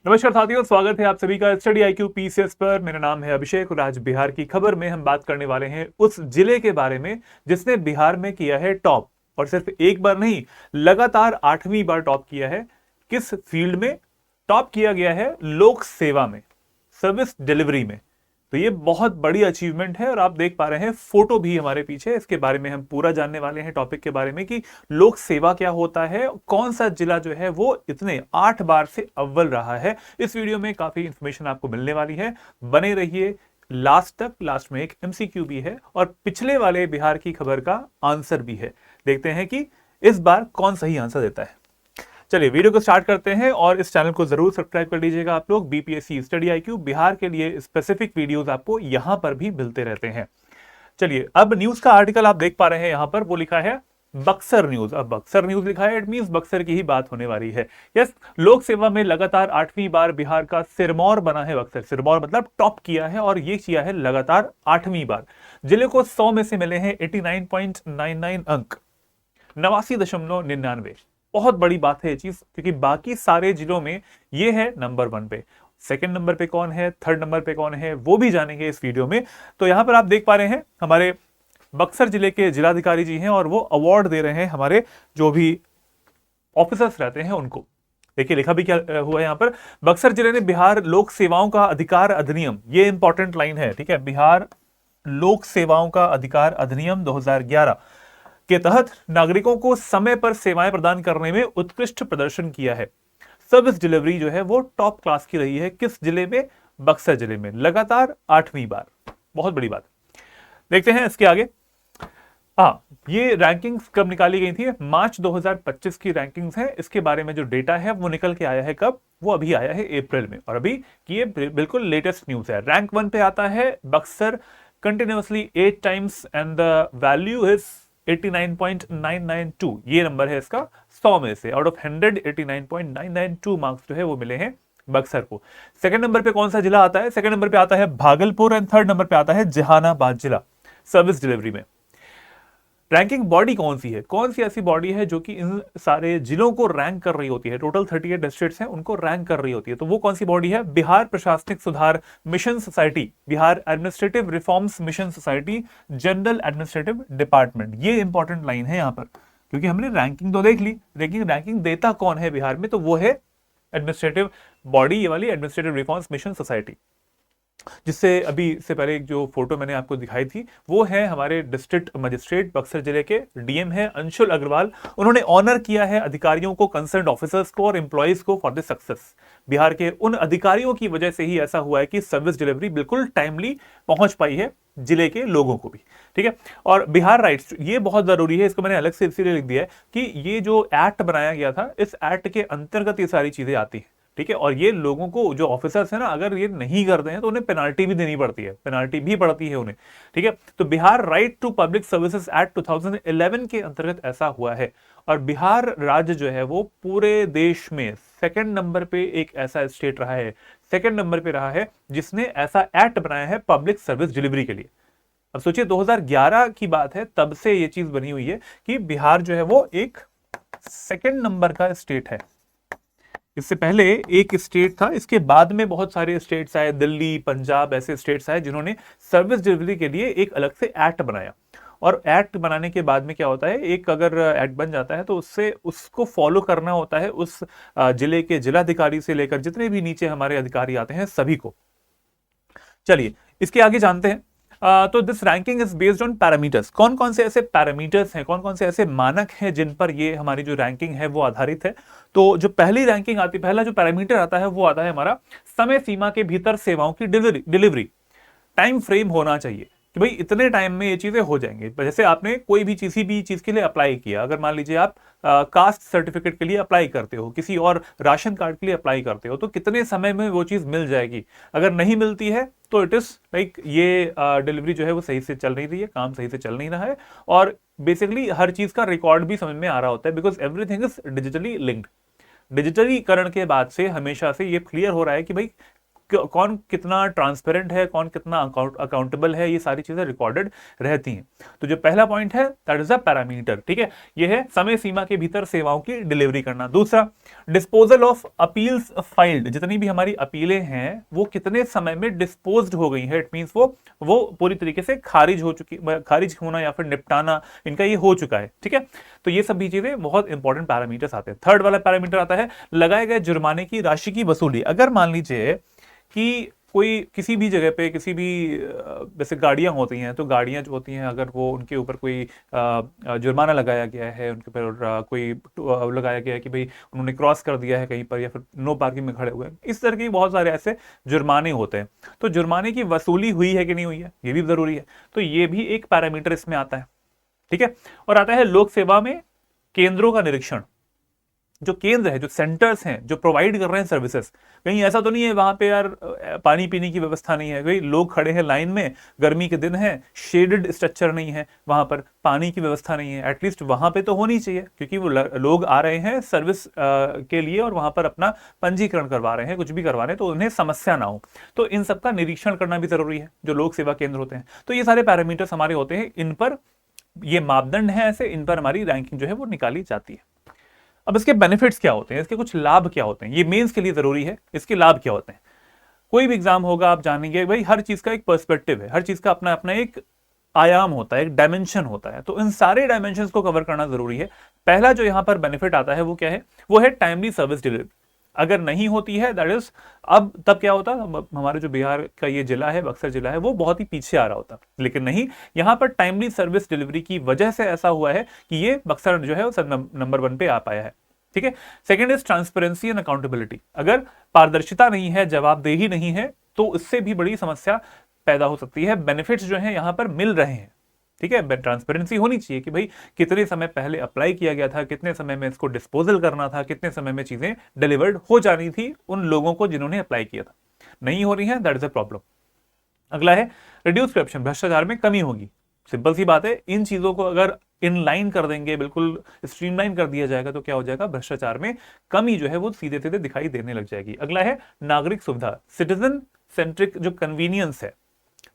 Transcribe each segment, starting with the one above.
नमस्कार साथियों, स्वागत है आप सभी का स्टडी IQ PCS पर। मेरा नाम है अभिषेक और आज बिहार की खबर में हम बात करने वाले हैं उस जिले के बारे में जिसने बिहार में किया है टॉप, और सिर्फ एक बार नहीं, लगातार 8वीं बार टॉप किया है। किस फील्ड में टॉप किया गया है? लोक सेवा में, सर्विस डिलीवरी में। तो ये बहुत बड़ी अचीवमेंट है और आप देख पा रहे हैं फोटो भी हमारे पीछे। इसके बारे में हम पूरा जानने वाले हैं, टॉपिक के बारे में कि लोक सेवा क्या होता है, कौन सा जिला जो है वो इतने 8 बार से अव्वल रहा है। इस वीडियो में काफी इंफॉर्मेशन आपको मिलने वाली है, बने रहिए लास्ट तक। लास्ट में एक MCQ भी है और पिछले वाले बिहार की खबर का आंसर भी है। देखते हैं कि इस बार कौन सही आंसर देता है। चलिए वीडियो को स्टार्ट करते हैं और इस चैनल को जरूर सब्सक्राइब कर लीजिएगा आप लोग। BPSC स्टडी IQ बिहार के लिए स्पेसिफिक वीडियोस आपको यहां पर भी मिलते रहते हैं। चलिए अब न्यूज का आर्टिकल आप देख पा रहे हैं यहां पर, वो लिखा है बक्सर न्यूज। अब बक्सर न्यूज लिखा है, इट मींस बक्सर की ही बात होने वाली है। यस, लोक सेवा में लगातार 8वीं बार बिहार का सिरमौर बना है बक्सर। सिरमौर मतलब टॉप किया है और ये किया है लगातार 8वीं बार। जिले को 100 में से मिले हैं 89.99 अंक, 89.99। बहुत बड़ी बात है ये चीज, क्योंकि बाकी सारे जिलों में ये है नंबर 1 पे। सेकंड नंबर पे कौन है, थर्ड नंबर पे कौन है, वो भी जानेंगे इस वीडियो में। तो यहां पर आप देख पा रहे हैं हमारे बक्सर जिले के जिलाधिकारी जी हैं और वो अवार्ड दे रहे हैं हमारे जो भी ऑफिसर्स रहते हैं उनको। देखिए लिखा भी क्या हुआ है यहां पर, बक्सर जिले ने बिहार लोक सेवाओं का अधिकार अधिनियम, ये इंपॉर्टेंट लाइन है, ठीक है, बिहार लोक सेवाओं का अधिकार अधिनियम 2011 के तहत नागरिकों को समय पर सेवाएं प्रदान करने में उत्कृष्ट प्रदर्शन किया है। सर्विस डिलीवरी जो है वो टॉप क्लास की रही है। किस जिले में? बक्सर जिले में, लगातार 8वीं बार। बहुत बड़ी बात। देखते हैं इसके आगे। हाँ, ये रैंकिंग्स कब निकाली गई थी? मार्च 2025 की रैंकिंग्स है। इसके बारे में जो डेटा है वो निकल के आया है कब? वो अभी आया है अप्रैल में, और अभी ये बिल्कुल लेटेस्ट न्यूज है। रैंक 1 पे आता है Buxar continuously 8 times and the value is 89.992। ये नंबर है इसका 100 में से। आउट ऑफ 100 89.992 मार्क्स जो है वो मिले हैं बक्सर को। सेकंड नंबर पे कौन सा जिला आता है? सेकंड नंबर पे आता है भागलपुर एंड थर्ड नंबर पे आता है जहानाबाद जिला सर्विस डिलीवरी में। रैंकिंग बॉडी कौन सी है? कौन सी ऐसी बॉडी है जो कि इन सारे जिलों को रैंक कर रही होती है? टोटल 38 डिस्ट्रिक्ट्स हैं, उनको रैंक कर रही होती है। तो वो कौन सी बॉडी है? बिहार प्रशासनिक सुधार mission society, Bihar administrative reforms mission society, general administrative department. ये इंपॉर्टेंट लाइन है यहां पर, क्योंकि हमने रैंकिंग तो देख ली, लेकिन रैंकिंग देता कौन है बिहार में? तो वो है एडमिनिस्ट्रेटिव बॉडी, ये वाली एडमिनिस्ट्रेटिव रिफॉर्म्स मिशन सोसाइटी। जिससे अभी से पहले एक जो फोटो मैंने आपको दिखाई थी वो है हमारे डिस्ट्रिक्ट मजिस्ट्रेट बक्सर जिले के, DM है अंशुल अग्रवाल। उन्होंने ऑनर किया है अधिकारियों को, कंसर्न ऑफिसर्स को और एम्प्लॉइज को फॉर द सक्सेस। बिहार के उन अधिकारियों की वजह से ही ऐसा हुआ है कि सर्विस डिलीवरी बिल्कुल टाइमली पहुंच पाई है जिले के लोगों को भी, ठीक है। और बिहार राइट्स, ये बहुत जरूरी है, इसको मैंने अलग से इसीलिए लिख दिया है कि ये जो एक्ट बनाया गया था, इस एक्ट के अंतर्गत ये सारी चीजें आती हैं, ठीक है। और ये लोगों को, जो ऑफिसर्स हैं ना, अगर ये नहीं करते हैं तो उन्हें पेनाल्टी भी देनी पड़ती है, पेनाल्टी भी पड़ती है उन्हें, ठीक है। तो Bihar right to public services act 2011 के अंतर्गत ऐसा हुआ है। और बिहार राज्य जो है वो पूरे देश में सेकंड नंबर पे एक ऐसा स्टेट रहा है, सेकंड नंबर पे रहा है जिसने ऐसा एक्ट बनाया है पब्लिक सर्विस डिलीवरी के लिए। अब सोचिए 2011 की बात है, तब से ये चीज बनी हुई है कि बिहार जो है वो एक सेकंड नंबर का स्टेट है। इससे पहले एक स्टेट था, इसके बाद में बहुत सारे स्टेट्स आए, दिल्ली, पंजाब, ऐसे स्टेट्स आए जिन्होंने सर्विस डिलीवरी के लिए एक अलग से एक्ट बनाया। और एक्ट बनाने के बाद में क्या होता है, एक अगर एक्ट बन जाता है तो उससे उसको फॉलो करना होता है उस जिले के जिलाधिकारी से लेकर जितने भी नीचे हमारे अधिकारी आते हैं सभी को। चलिए इसके आगे जानते हैं। तो this ranking is based on parameters. कौन कौन से ऐसे पैरामीटर्स हैं, कौन कौन से ऐसे मानक हैं जिन पर ये हमारी जो रैंकिंग है वो आधारित है? तो जो पहली रैंकिंग आती, पहला जो पैरामीटर आता है वो आता है हमारा समय सीमा के भीतर सेवाओं की डिलीवरी। टाइम फ्रेम होना चाहिए कि भाई इतने टाइम में ये चीजें हो जाएंगी। जैसे आपने कोई भी किसी भी चीज के लिए अप्लाई किया, अगर मान लीजिए आप कास्ट सर्टिफिकेट के लिए अप्लाई करते हो, किसी और राशन कार्ड के लिए अप्लाई करते हो, तो कितने समय में वो चीज मिल जाएगी? अगर नहीं मिलती है तो इट इज लाइक ये डिलीवरी जो है वो सही से चल नहीं रही है, काम सही से चल नहीं रहा है। और बेसिकली हर चीज का रिकॉर्ड भी समझ में आ रहा होता है, because everything is digitally linked. डिजिटलीकरण के बाद से हमेशा से ये क्लियर हो रहा है कि भाई कौन कितना ट्रांसपेरेंट है, कौन कितना अकाउंटेबल है, ये सारी चीजें रिकॉर्डेड रहती हैं। तो जो पहला पॉइंट है दैट इज अ पैरामीटर, ठीक है, ये है समय सीमा के भीतर सेवाओं की डिलीवरी करना। दूसरा, डिस्पोजल ऑफ अपील्स फाइल्ड, जितनी भी हमारी अपीलें हैं वो कितने समय में डिस्पोज्ड हो गई है, इट मींस वो पूरी तरीके से खारिज हो चुकी, खारिज होना या फिर निपटाना इनका ये हो चुका है, ठीक है। तो ये सभी चीजें बहुत इंपॉर्टेंट पैरामीटर्स आते हैं। थर्ड वाला पैरामीटर आता है लगाए गए जुर्माने की राशि की वसूली। अगर मान लीजिए कि कोई किसी भी जगह पे किसी भी जैसे गाड़ियां होती हैं, तो गाड़ियां जो होती हैं अगर वो उनके ऊपर कोई जुर्माना लगाया गया है, उनके ऊपर कोई लगाया गया है कि भाई उन्होंने क्रॉस कर दिया है कहीं पर या फिर नो पार्किंग में खड़े हुए हैं, इस तरह के बहुत सारे ऐसे जुर्माने होते हैं। तो जुर्माने की वसूली हुई है कि नहीं हुई है ये भी जरूरी है, तो ये भी एक पैरामीटर इसमें आता है, ठीक है। और आता है लोक सेवा में केंद्रों का निरीक्षण। जो केंद्र है, जो सेंटर्स हैं जो प्रोवाइड कर रहे हैं सर्विसेज, कहीं ऐसा तो नहीं है वहां पे यार पानी पीने की व्यवस्था नहीं है, भाई लोग खड़े हैं लाइन में, गर्मी के दिन है, शेडेड स्ट्रक्चर नहीं है, वहां पर पानी की व्यवस्था नहीं है, एटलीस्ट वहां पे तो होनी चाहिए क्योंकि वो लोग आ रहे हैं सर्विस के लिए और वहां पर अपना पंजीकरण करवा रहे हैं, कुछ भी करवा रहे हैं, तो उन्हें समस्या ना हो। तो इन सबका निरीक्षण करना भी जरूरी है जो लोक सेवा केंद्र होते हैं। तो ये सारे पैरामीटर्स हमारे होते हैं, इन पर ये मापदंड है ऐसे, इन पर हमारी रैंकिंग जो है वो निकाली जाती है। अब इसके बेनिफिट्स क्या होते हैं, इसके कुछ लाभ क्या होते हैं, ये मेंस के लिए जरूरी है, इसके लाभ क्या होते हैं। कोई भी एग्जाम होगा आप जानेंगे भाई हर चीज का एक पर्सपेक्टिव है, हर चीज का अपना अपना एक आयाम होता है, एक डायमेंशन होता है, तो इन सारे डायमेंशंस को कवर करना जरूरी है। पहला जो यहां पर बेनिफिट आता है वो क्या है, वो है टाइमली सर्विस डिलीवरी। अगर नहीं होती है दैट इज, अब तब क्या होता, हमारे जो बिहार का ये जिला है, बक्सर जिला है, वो बहुत ही पीछे आ रहा होता, लेकिन नहीं, यहां पर टाइमली सर्विस डिलीवरी की वजह से ऐसा हुआ है कि ये बक्सर जो है वो नंबर 1 पे आ पाया है, ठीक है। Second is transparency and accountability. अगर पारदर्शिता नहीं है, जवाबदेही नहीं है, तो इससे भी बड़ी समस्या पैदा हो सकती है। बेनिफिट्स जो है यहां पर मिल रहे हैं, ठीक है, ट्रांसपेरेंसी होनी चाहिए कि भाई कितने समय पहले अप्लाई किया गया था, कितने समय में इसको डिस्पोजल करना था, कितने समय में चीजें डिलीवर्ड हो जानी थी उन लोगों को जिन्होंने अप्लाई किया था, नहीं हो रही है, दैट इज अ प्रॉब्लम। अगला है रिड्यूस करप्शन, भ्रष्टाचार में कमी होगी। सिंपल सी बात है, इन चीजों को अगर इनलाइन कर देंगे, बिल्कुल स्ट्रीमलाइन कर दिया जाएगा, तो क्या हो जाएगा, भ्रष्टाचार में कमी जो है वो सीधे सीधे दिखाई देने लग जाएगी। अगला है नागरिक सुविधा, सिटीजन सेंट्रिक जो कन्वीनियंस है,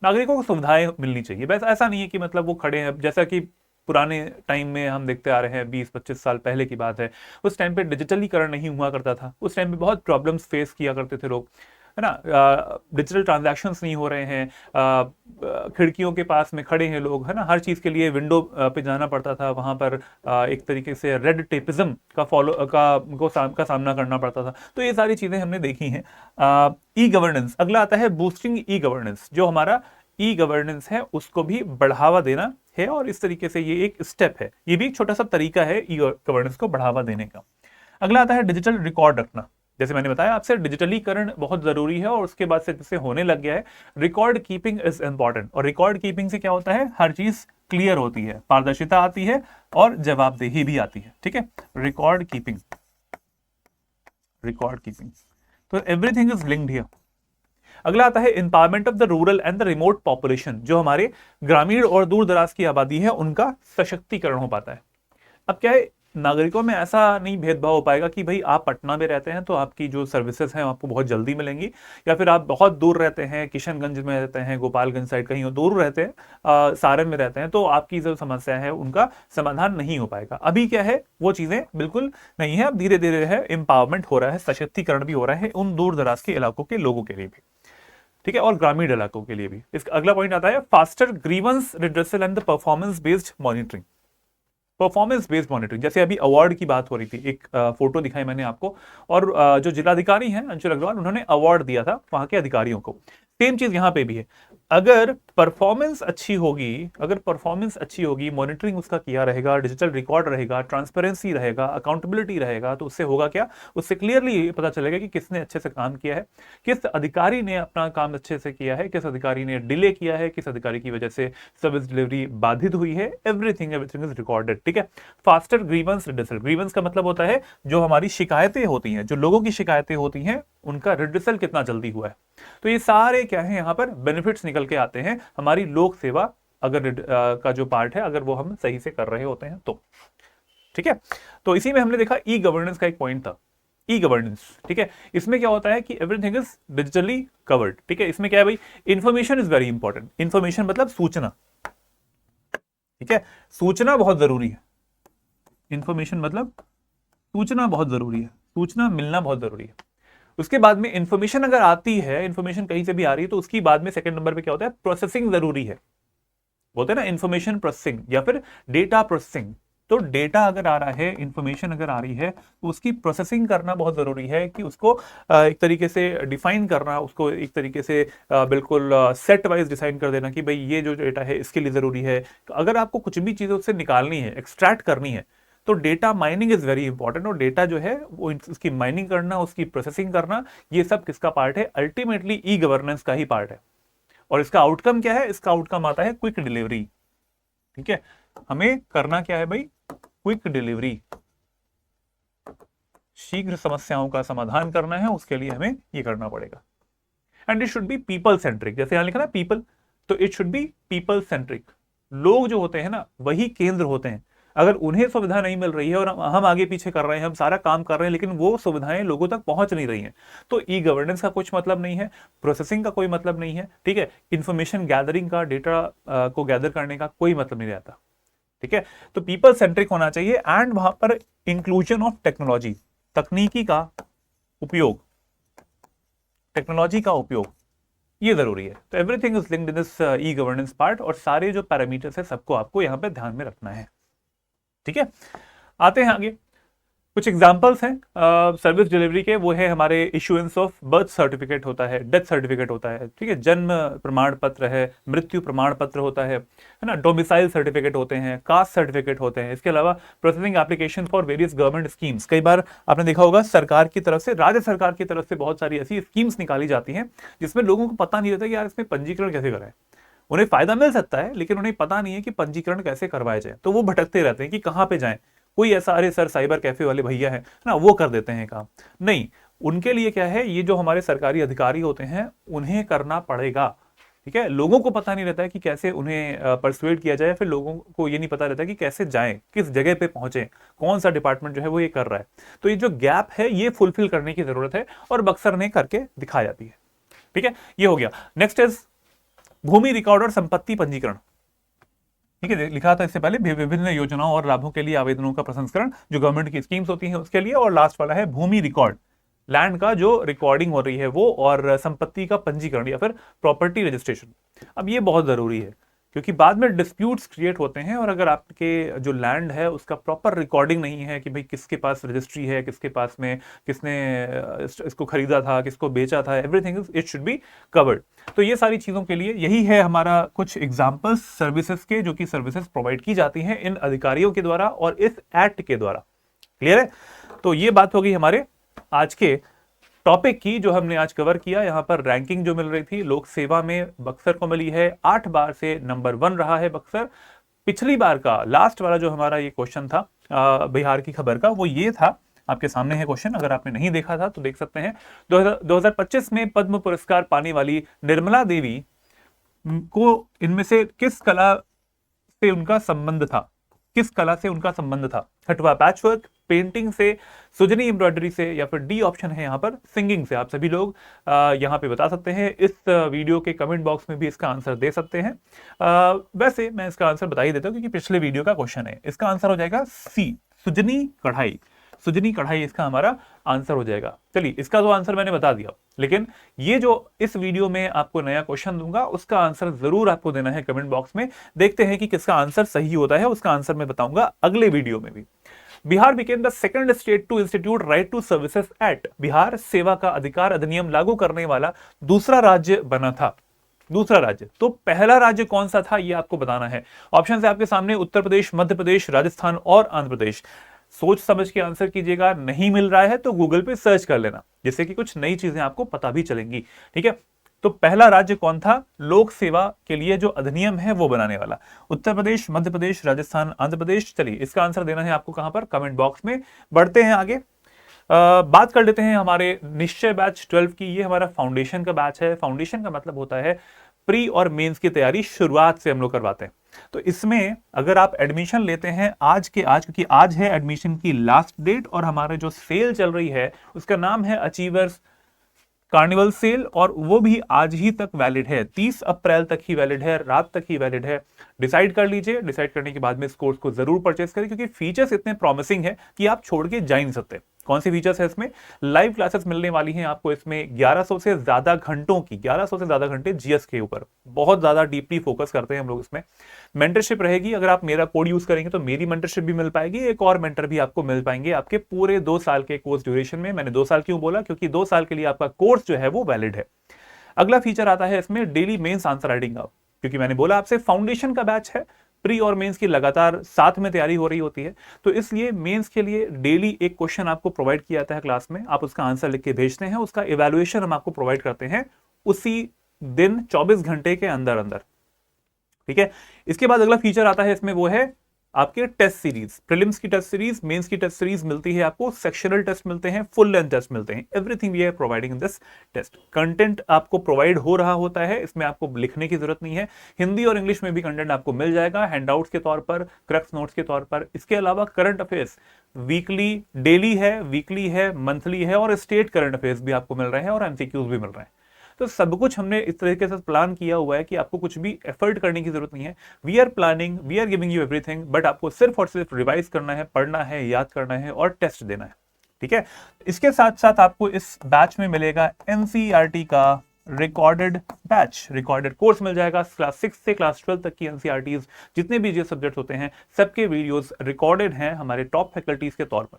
नागरिकों को सुविधाएं मिलनी चाहिए। बस ऐसा नहीं है कि मतलब वो खड़े हैं, जैसा कि पुराने टाइम में हम देखते आ रहे हैं, 20-25 साल पहले की बात है, उस टाइम पे डिजिटलीकरण नहीं हुआ करता था, उस टाइम पे बहुत प्रॉब्लम्स फेस किया करते थे लोग, है ना, डिजिटल ट्रांजैक्शंस नहीं हो रहे हैं, खिड़कियों के पास में खड़े हैं लोग, है ना, हर चीज़ के लिए विंडो पे जाना पड़ता था, वहाँ पर एक तरीके से रेड टेपिज्म का सामना करना पड़ता था। तो ये सारी चीज़ें हमने देखी हैं। ई गवर्नेंस, अगला आता है बूस्टिंग ई गवर्नेंस। जो हमारा ई गवर्नेंस है उसको भी बढ़ावा देना है, और इस तरीके से ये एक स्टेप है, ये भी एक छोटा सा तरीका है ई गवर्नेंस को बढ़ावा देने का। अगला आता है डिजिटल रिकॉर्ड रखना। जैसे मैंने बताया आपसे, डिजिटलीकरण बहुत जरूरी है और उसके बाद से जैसे होने लग गया है, रिकॉर्ड कीपिंग इज इंपॉर्टेंट। और रिकॉर्ड कीपिंग से क्या होता है, हर चीज क्लियर होती है, पारदर्शिता आती है और जवाबदेही भी आती है, ठीक है। रिकॉर्ड कीपिंग, तो एवरीथिंग इज लिंक्ड हियर। अगला आता है empowerment of the rural and the remote population. जो हमारे ग्रामीण और दूर दराज की आबादी है उनका सशक्तिकरण हो पाता है। अब क्या है, नागरिकों में ऐसा नहीं भेदभाव हो पाएगा कि भाई आप पटना में रहते हैं तो आपकी जो सर्विसेज हैं आपको बहुत जल्दी मिलेंगी, या फिर आप बहुत दूर रहते हैं, किशनगंज में रहते हैं, गोपालगंज साइड कहीं दूर रहते हैं, सारण में रहते हैं, तो आपकी जो समस्या है उनका समाधान नहीं हो पाएगा। अभी क्या है, वो चीजें बिल्कुल नहीं है, अब धीरे धीरे है एम्पावरमेंट हो रहा है, सशक्तिकरण भी हो रहा है उन दूर दराज के इलाकों के लोगों के लिए भी, ठीक है, और ग्रामीण इलाकों के लिए भी। इसका अगला पॉइंट आता है faster grievance redressal and the performance based monitoring. Performance based monitoring, जैसे अभी अवार्ड की बात हो रही थी, एक फोटो दिखाई मैंने आपको, और जो जिलाधिकारी हैं अंशुल अग्रवाल, उन्होंने अवार्ड दिया था वहां के अधिकारियों को। सेम चीज यहां पे भी है, अगर परफॉर्मेंस अच्छी होगी, मॉनिटरिंग उसका किया रहेगा, डिजिटल रिकॉर्ड रहेगा, ट्रांसपेरेंसी रहेगा, अकाउंटेबिलिटी रहेगा, तो उससे होगा क्या, उससे क्लियरली ये पता चलेगा कि किसने अच्छे से काम किया है, किस अधिकारी ने अपना काम अच्छे से किया है, किस अधिकारी ने डिले किया है, किस अधिकारी की वजह से सर्विस डिलीवरी बाधित हुई है, एवरीथिंग इज रिकॉर्डेड, ठीक है। फास्टर ग्रीवेंस रिड्रेसल, ग्रीवेंस का मतलब होता है जो हमारी शिकायतें होती हैं, जो लोगों की शिकायतें होती हैं, उनका रिड्रेसल कितना जल्दी हुआ है। तो ये सारे क्या है, यहां पर बेनिफिट्स निकल के आते हैं हमारी लोक सेवा अगर का जो पार्ट है, अगर वो हम सही से कर रहे होते हैं तो, ठीक है। तो इसी में हमने देखा ई गवर्नेंस का एक पॉइंट था, ई गवर्नेंस, ठीक है। इसमें क्या होता है कि एवरीथिंग इज डिजिटली कवर्ड, ठीक है। इसमें क्या है भाई, information is very important. Information मतलब सूचना, ठीक है, सूचना बहुत जरूरी है। इंफॉर्मेशन मतलब सूचना बहुत जरूरी है, सूचना मिलना बहुत जरूरी है। उसके बाद में इंफॉर्मेशन अगर आती है, इंफॉर्मेशन कहीं से भी आ रही है, तो उसकी बाद में सेकंड नंबर पे क्या होता है, प्रोसेसिंग जरूरी है। बोलते हैं ना इंफॉर्मेशन प्रोसेसिंग या फिर डेटा प्रोसेसिंग। तो डेटा अगर आ रहा है, इंफॉर्मेशन अगर आ रही है, तो उसकी प्रोसेसिंग करना बहुत जरूरी है कि उसको एक तरीके से डिफाइन करना, उसको एक तरीके से बिल्कुल सेट वाइज डिसाइन कर देना कि भाई ये जो डेटा है इसके लिए जरूरी है। तो अगर आपको कुछ भी चीजें उससे निकालनी है, एक्सट्रैक्ट करनी है, तो data mining is very important. और डेटा जो है वो उसकी माइनिंग करना, उसकी प्रोसेसिंग करना, ये सब किसका पार्ट है, अल्टीमेटली ई गवर्नेंस का ही पार्ट है। और इसका आउटकम क्या है, इसका आउटकम आता है क्विक डिलीवरी, ठीक है। हमें करना क्या है भाई, क्विक डिलीवरी, शीघ्र समस्याओं का समाधान करना है, उसके लिए हमें ये करना पड़ेगा। And it should be people centric, जैसे यहां लिखा ना पीपल, तो it should be people centric. लोग जो होते हैं ना वही केंद्र होते हैं। अगर उन्हें सुविधा नहीं मिल रही है और हम आगे पीछे कर रहे हैं, हम सारा काम कर रहे हैं, लेकिन वो सुविधाएं लोगों तक पहुंच नहीं रही हैं, तो ई गवर्नेंस का कुछ मतलब नहीं है, प्रोसेसिंग का कोई मतलब नहीं है, ठीक है। इंफॉर्मेशन गैदरिंग का, डेटा को गैदर करने का कोई मतलब नहीं रहता, ठीक है। तो पीपल सेंट्रिक होना चाहिए। एंड वहां पर इंक्लूजन ऑफ टेक्नोलॉजी, तकनीकी का उपयोग, टेक्नोलॉजी का उपयोग, ये जरूरी है। तो everything is linked in this e governance part, और सारे जो पैरामीटर्स है सबको आपको यहां पे ध्यान में रखना है, ठीक है। आते हैं आगे, कुछ एग्जांपल्स हैं सर्विस डिलीवरी के। वो है हमारे इशुएंस ऑफ बर्थ सर्टिफिकेट होता है, डेथ सर्टिफिकेट होता है, ठीक है, जन्म प्रमाण पत्र है, मृत्यु प्रमाण पत्र होता है ना, डोमिसाइल सर्टिफिकेट होते हैं, कास्ट सर्टिफिकेट होते हैं। इसके अलावा processing application for various government schemes. कई बार आपने देखा होगा सरकार की तरफ से, राज्य सरकार की तरफ से बहुत सारी ऐसी स्कीम्स निकाली जाती हैं जिसमें लोगों को पता नहीं रहता कि यार इसमें पंजीकरण कैसे कराएं। उन्हें फायदा मिल सकता है लेकिन उन्हें पता नहीं है कि पंजीकरण कैसे करवाया जाए, तो वो भटकते रहते हैं कि कहां पे जाएं। कोई ऐसा, अरे सर साइबर कैफे वाले भैया हैं ना, वो कर देते हैं काम। नहीं, उनके लिए क्या है, ये जो हमारे सरकारी अधिकारी होते हैं उन्हें करना पड़ेगा, ठीक है। लोगों को पता नहीं रहता है कि कैसे उन्हें परसुएड किया जाए, फिर लोगों को ये नहीं पता रहता कि कैसे जाएं, किस जगह पे पहुंचे, कौन सा डिपार्टमेंट जो है वो ये कर रहा है। तो ये जो गैप है ये फुलफिल करने की जरूरत है, और बक्सर ने करके दिखाया भी है, ठीक है। ये हो गया। नेक्स्ट इज भूमि रिकॉर्ड और संपत्ति पंजीकरण, ठीक है। लिखा था इससे पहले विभिन्न योजनाओं और लाभों के लिए आवेदनों का प्रसंस्करण, जो गवर्नमेंट की स्कीम्स होती हैं उसके लिए। और लास्ट वाला है भूमि रिकॉर्ड, लैंड का जो रिकॉर्डिंग हो रही है वो, और संपत्ति का पंजीकरण या फिर प्रॉपर्टी रजिस्ट्रेशन। अब ये बहुत जरूरी है क्योंकि बाद में डिस्प्यूट्स क्रिएट होते हैं, और अगर आपके जो लैंड है उसका प्रॉपर रिकॉर्डिंग नहीं है कि भाई किसके पास रजिस्ट्री है, किसके पास में, किसने इसको खरीदा था, किसको बेचा था, everything it should be covered. तो ये सारी चीजों के लिए यही है हमारा कुछ एग्जांपल्स सर्विसेज के, जो कि सर्विसेज प्रोवाइड की जाती हैं इन अधिकारियों के द्वारा और इस एक्ट के द्वारा। क्लियर है? तो ये बात होगी हमारे आज के टॉपिक की जो हमने आज कवर किया। यहां पर रैंकिंग जो मिल रही थी लोक सेवा में बक्सर को मिली है, 8 बार से नंबर 1 रहा है बक्सर। पिछली बार का लास्ट वाला जो हमारा ये क्वेश्चन था बिहार की खबर का, वो ये था, आपके सामने है क्वेश्चन, अगर आपने नहीं देखा था तो देख सकते हैं। 2025 में पद्म पुरस्कार पाने वाली निर्मला देवी को इनमें से किस कला से उनका संबंध था, किस कला से उनका संबंध था? खटवा पैचवर्क, पेंटिंग से, सुजनी एम्ब्रॉयडरी से, या फिर डी ऑप्शन है यहाँ पर सिंगिंग से। आप सभी लोग यहाँ पे बता सकते हैं। इस वीडियो के कमेंट बॉक्स में भी इसका आंसर दे सकते हैं। वैसे मैं इसका आंसर बता ही देता हूँ क्योंकि पिछले वीडियो का क्वेश्चन है। इसका आंसर हो जाएगा सी, सुजनी कढ़ाई। सुजनी कढ़ाई इसका हमारा आंसर हो जाएगा। चलिए, इसका तो आंसर मैंने बता दिया, लेकिन ये जो इस वीडियो में आपको नया क्वेश्चन दूंगा उसका आंसर जरूर आपको देना है कमेंट बॉक्स में। देखते हैं कि किसका आंसर सही होता है, उसका आंसर मैं बताऊंगा अगले वीडियो में भी। Bihar became the second state to institute right to services act. Bihar सेवा का अधिकार अधिनियम लागू करने वाला दूसरा राज्य बना था। दूसरा राज्य, तो पहला राज्य कौन सा था ये आपको बताना है। ऑप्शन है आपके सामने, उत्तर प्रदेश, मध्य प्रदेश, राजस्थान और आंध्र प्रदेश। सोच समझ के आंसर कीजिएगा। नहीं मिल रहा है तो गूगल पे सर्च कर लेना, जिससे कि कुछ नई चीजें आपको पता भी चलेंगी, ठीक है। तो पहला राज्य कौन था लोक सेवा के लिए जो अधिनियम है वो बनाने वाला? उत्तर प्रदेश, मध्य प्रदेश, राजस्थान, आंध्र प्रदेश। चलिए, इसका आंसर देना है आपको कहां पर? कमेंट बॉक्स में। बढ़ते हैं आगे, बात कर लेते हैं हमारे निश्चय बैच 12 की। ये हमारा फाउंडेशन का बैच है। फाउंडेशन का मतलब होता है प्री और मेंस की तैयारी शुरुआत से हम लोग करवाते हैं। तो इसमें अगर आप एडमिशन लेते हैं आज के आज, क्योंकि आज है एडमिशन की लास्ट डेट और हमारे जो सेल चल रही है उसका नाम है अचीवर्स कार्निवल सेल, और वो भी आज ही तक वैलिड है, 30 अप्रैल तक ही वैलिड है, रात तक ही वैलिड है। डिसाइड कर लीजिए, डिसाइड करने के बाद में इस कोर्स को जरूर परचेस करें, क्योंकि फीचर्स इतने प्रॉमिसिंग है कि आप छोड़ के जा ही नहीं सकते। कौन सी फीचर्स है इसमें? लाइव क्लासेस मिलने वाली हैं आपको इसमें 1100 से ज्यादा घंटों की, 1100 से ज्यादा घंटे जीएस के ऊपर, बहुत ज्यादा डीपली फोकस करते हैं हम लोग इसमें। मेंटरशिप रहेगी, अगर आप मेरा कोड यूज करेंगे तो मेरी मेंटरशिप भी मिल पाएगी, एक और मेंटर भी आपको मिल पाएंगे आपके पूरे 2 साल के कोर्स ड्यूरेशन में। मैंने 2 साल क्यों बोला? क्योंकि 2 साल के लिए आपका कोर्स जो है वो वैलिड है। अगला फीचर आता है इसमें डेली मेंस आंसर राइटिंग का, क्योंकि मैंने बोला आपसे फाउंडेशन का बैच है, प्री और मेंस की लगातार साथ में तैयारी हो रही होती है, तो इसलिए मेंस के लिए डेली एक क्वेश्चन आपको प्रोवाइड किया जाता है क्लास में, आप उसका आंसर लिख के भेजते हैं, उसका इवैल्यूएशन हम आपको प्रोवाइड करते हैं उसी दिन 24 घंटे के अंदर अंदर। ठीक है, इसके बाद अगला फीचर आता है इसमें, वो है आपके टेस्ट सीरीज, प्रीलिम्स की टेस्ट सीरीज, मेंस की टेस्ट सीरीज मिलती है आपको, सेक्शनल टेस्ट मिलते हैं, फुल लेंथ टेस्ट मिलते हैं, everything we are providing in this test. Content आपको प्रोवाइड हो रहा होता है, इसमें आपको लिखने की जरूरत नहीं है, हिंदी और इंग्लिश में भी कंटेंट आपको मिल जाएगा, हैंडआउट्स के तौर पर, क्रक्स नोट्स के तौर पर। इसके अलावा करंट अफेयर्स वीकली, डेली है, वीकली है, मंथली है, और स्टेट करंट अफेयर्स भी आपको मिल रहे हैं, और एमसीक्यूज भी मिल रहे हैं। तो सब कुछ हमने इस तरीके से प्लान किया हुआ है कि आपको कुछ भी एफर्ट करने की जरूरत नहीं है। We are planning, we are giving you everything, but आपको सिर्फ और सिर्फ रिवाइज करना है, पढ़ना है, याद करना है और टेस्ट देना है। ठीक है, इसके साथ साथ आपको इस बैच में मिलेगा एनसीईआरटी का रिकॉर्डेड बैच, रिकॉर्डेड कोर्स मिल जाएगा। क्लास 6 से क्लास 12 तक की एनसीईआरटीज जितने भी जो सब्जेक्ट होते हैं सबके वीडियोस रिकॉर्डेड हैं हमारे टॉप फैकल्टीज के तौर पर।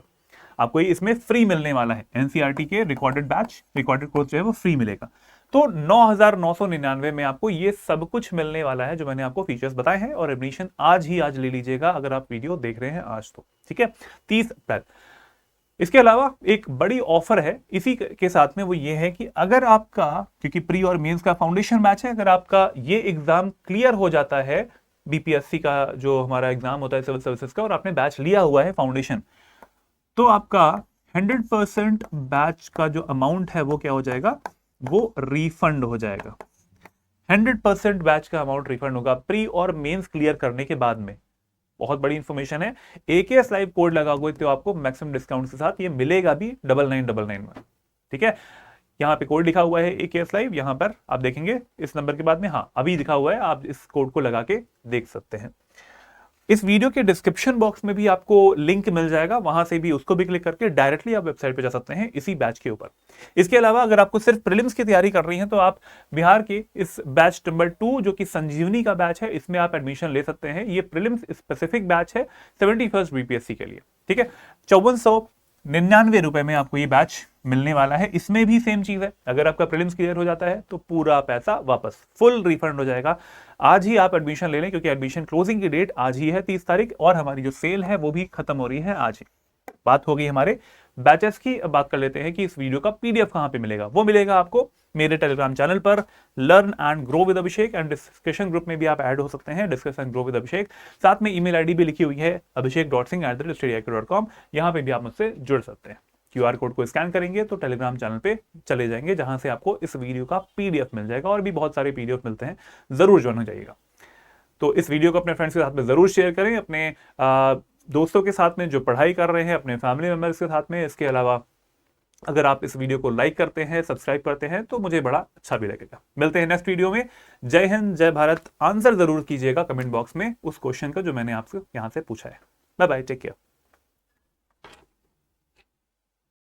आपको ये इसमें फ्री मिलने वाला है, एनसीईआरटी के रिकॉर्डेड बैच, रिकॉर्डेड कोर्स जो है वो फ्री मिलेगा। तो 9,999 में आपको ये सब कुछ मिलने वाला है जो मैंने आपको फीचर्स बताए हैं, और एडमिशन आज ले लीजिएगा अगर आप वीडियो देख रहे हैं आज तो। ठीक है, 30 अप्रैल। इसके अलावा एक बड़ी ऑफर है इसी के साथ में, वो ये है कि अगर आपका, क्योंकि प्री और मेंस का फाउंडेशन बैच है, अगर आपका ये एग्जाम क्लियर हो जाता है, बीपीएससी का जो हमारा एग्जाम होता है सिविल सर्विसेज का, और आपने बैच लिया हुआ है फाउंडेशन, तो आपका 100% बैच का जो अमाउंट है वो क्या हो जाएगा? वो रिफंड हो जाएगा। 100% बैच का अमाउंट रिफंड होगा प्री और मेंस क्लियर करने के बाद में। बहुत बड़ी इंफॉर्मेशन है। AKS लाइव कोड लगाओगे तो आपको मैक्सिमम डिस्काउंट के साथ ये मिलेगा भी 9999 में। ठीक है, यहाँ पे कोड लिखा हुआ है AKS लाइव, यहाँ पर आप देखेंगे इस नंबर के बाद में, हाँ अभी लिखा हुआ है, आप इस कोड को लगा के देख सकते हैं। इस वीडियो के डिस्क्रिप्शन बॉक्स में भी आपको लिंक मिल जाएगा, वहां से भी उसको भी क्लिक करके डायरेक्टली आप वेबसाइट पे जा सकते हैं इसी बैच के ऊपर। इसके अलावा अगर आपको सिर्फ प्रीलिम्स की तैयारी कर रही हैं तो आप बिहार के इस बैच नंबर 2 जो कि संजीवनी का बैच है, इसमें आप एडमिशन ले सकते हैं। ये प्रीलिम्स स्पेसिफिक बैच है 71st बीपीएससी के लिए। ठीक है, 5499 रुपए में आपको ये बैच मिलने वाला है। इसमें भी सेम चीज है, अगर आपका प्रीलिम्स क्लियर हो जाता है तो पूरा पैसा वापस फुल रिफंड हो जाएगा। आज ही आप एडमिशन ले लें, क्योंकि एडमिशन क्लोजिंग की डेट आज ही है 30 तारीख, और हमारी जो सेल है वो भी खत्म हो रही है आज ही। बात हो गई हमारे बैचेस की, अब बात कर लेते हैं कि इस वीडियो का पीडीएफ कहां पे मिलेगा। वो मिलेगा आपको मेरे टेलीग्राम चैनल पर, learn and grow with Abhishek, and discussion group में भी आप ऐड हो सकते हैं, डिस्कस एंड ग्रो विद अभिषेक। साथ में ईमेल आईडी भी लिखी हुई है abhishek.singh@studieiq.com, यहां पे भी आप मुझसे जुड़ सकते हैं। QR कोड को स्कैन करेंगे तो टेलीग्राम चैनल पे चले जाएंगे, जहां से आपको इस वीडियो का पीडीएफ मिल जाएगा, और भी बहुत सारे पीडीएफ मिलते हैं, जरूर ज्वाइन हो जाइएगा। तो इस वीडियो को अपने फ्रेंड्स के साथ में जरूर शेयर करें, अपने दोस्तों के साथ में जो पढ़ाई कर रहे हैं, अपने फैमिली मेंबर्स के साथ में। इसके अलावा अगर आप इस वीडियो को लाइक करते हैं, सब्सक्राइब करते हैं तो मुझे बड़ा अच्छा भी लगेगा। मिलते हैं नेक्स्ट वीडियो में। जय हिंद, जय भारत। आंसर जरूर कीजिएगा कमेंट बॉक्स में उस क्वेश्चन का जो मैंने आपसे यहां से पूछा है। Bye bye, take care.